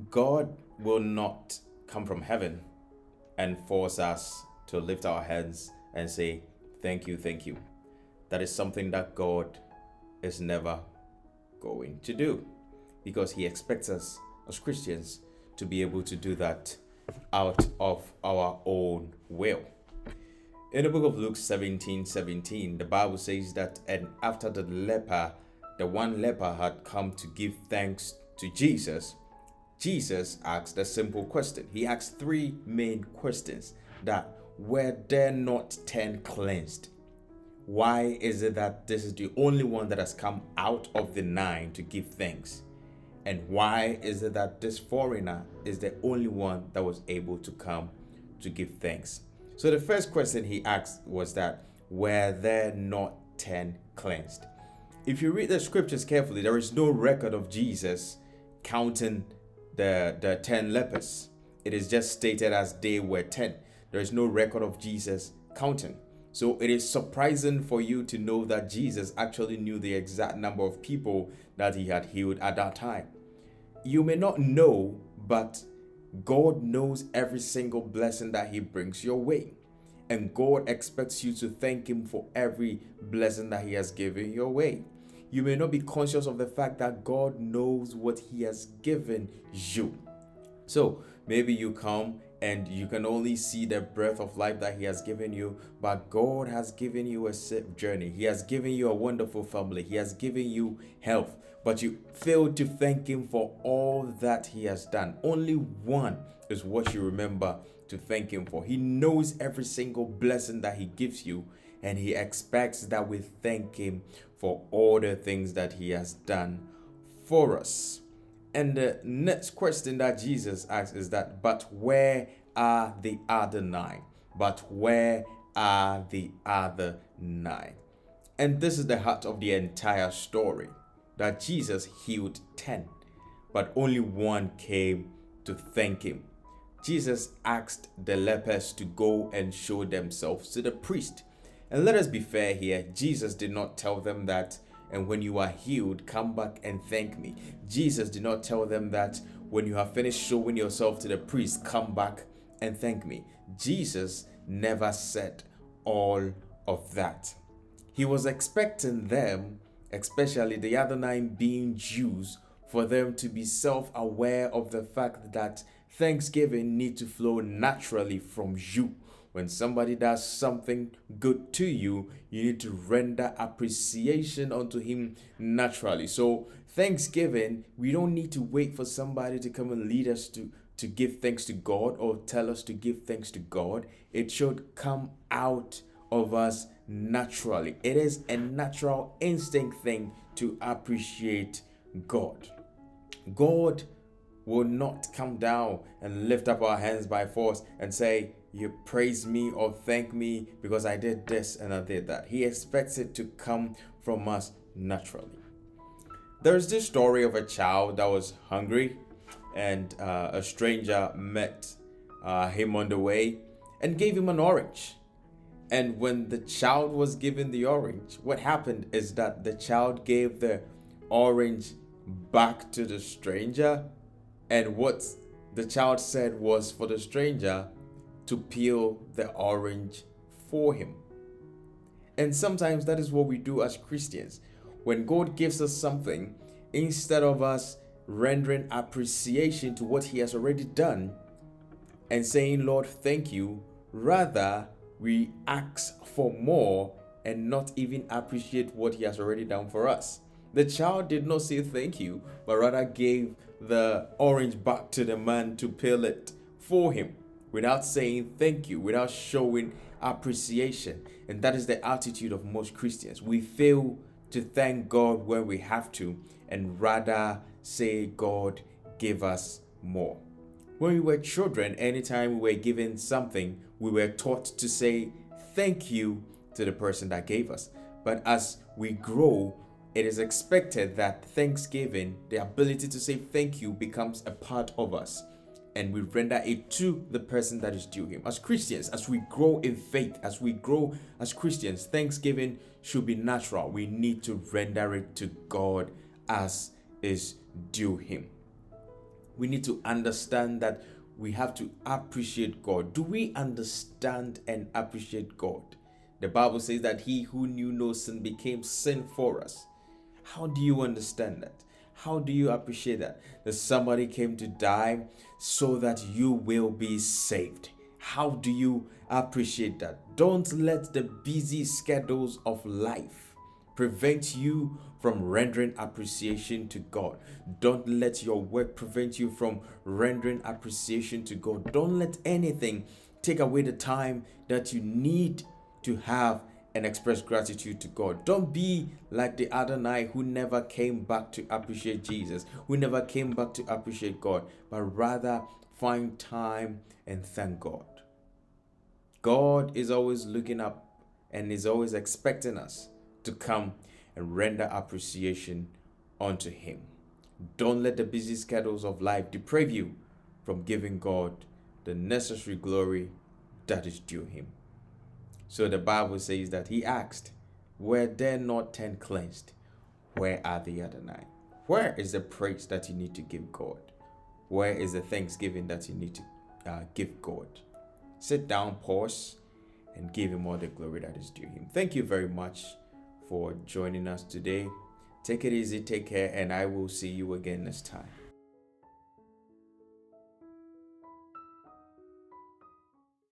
God will not come from heaven and force us to lift our hands and say, thank you, thank you. That is something that God is never going to do, because He expects us as Christians to be able to do that out of our own will. In the book of Luke 17:17, the Bible says that, and after the one leper had come to give thanks to Jesus, Jesus asked a simple question. He asked three main questions: that were there not 10 cleansed? Why is it that this is the only one that has come out of the 9 to give thanks? And why is it that this foreigner is the only one that was able to come to give thanks? So the first question he asked was that, were there not 10 cleansed? If you read the scriptures carefully, there is no record of Jesus counting the 10 lepers. It is just stated as they were 10. There is no record of Jesus counting. So it is surprising for you to know that Jesus actually knew the exact number of people that He had healed at that time. You may not know, but God knows every single blessing that He brings your way. And God expects you to thank Him for every blessing that He has given your way. You may not be conscious of the fact that God knows what He has given you. So maybe you come and you can only see the breath of life that He has given you, but God has given you a safe journey. He has given you a wonderful family. He has given you health, but you failed to thank Him for all that He has done. Only one is what you remember to thank Him for. He knows every single blessing that He gives you, and He expects that we thank Him for all the things that He has done for us. And the next question that Jesus asks is that, but where are the other 9? But where are the other 9? And this is the heart of the entire story, that Jesus healed 10, but only one came to thank Him. Jesus asked the lepers to go and show themselves to the priest. And let us be fair here, Jesus did not tell them that, and when you are healed, come back and thank me. Jesus did not tell them that when you have finished showing yourself to the priest, come back and thank me. Jesus never said all of that. He was expecting them, especially the other 9 being Jews, for them to be self-aware of the fact that thanksgiving needs to flow naturally from you. When somebody does something good to you, you need to render appreciation unto him naturally. So Thanksgiving, we don't need to wait for somebody to come and lead us to give thanks to God or tell us to give thanks to God. It should come out of us naturally. It is a natural instinct thing to appreciate God. God will not come down and lift up our hands by force and say, you praise me or thank me because I did this and I did that. He expects it to come from us naturally. There's this story of a child that was hungry, and a stranger met him on the way and gave him an orange. And when the child was given the orange, what happened is that the child gave the orange back to the stranger. And what the child said was for the stranger to peel the orange for him. And sometimes that is what we do as Christians. When God gives us something, instead of us rendering appreciation to what He has already done and saying, Lord, thank you, rather we ask for more and not even appreciate what He has already done for us. The child did not say thank you, but rather gave the orange back to the man to peel it for him without saying thank you, without showing appreciation. And that is the attitude of most Christians. We fail to thank God when we have to, and rather say, God, give us more. When we were children, anytime we were given something, we were taught to say thank you to the person that gave us. But as we grow, it is expected that thanksgiving, the ability to say thank you, becomes a part of us, and we render it to the person that is due him. As Christians, as we grow in faith, as we grow as Christians, thanksgiving should be natural. We need to render it to God as is due him. We need to understand that we have to appreciate God. Do we understand and appreciate God? The Bible says that he who knew no sin became sin for us. How do you understand that? How do you appreciate that? That somebody came to die so that you will be saved. How do you appreciate that? Don't let the busy schedules of life prevent you from rendering appreciation to God. Don't let your work prevent you from rendering appreciation to God. Don't let anything take away the time that you need to have and express gratitude to God. Don't be like the other night who never came back to appreciate Jesus, who never came back to appreciate God, but rather find time and thank God. God is always looking up and is always expecting us to come and render appreciation unto him. Don't let the busy schedules of life deprive you from giving God the necessary glory that is due him. So the Bible says that he asked, were there not 10 cleansed? Where are the other 9? Where is the praise that you need to give God? Where is the thanksgiving that you need to give God? Sit down, pause, and give him all the glory that is due him. Thank you very much for joining us today. Take it easy, take care, and I will see you again next time.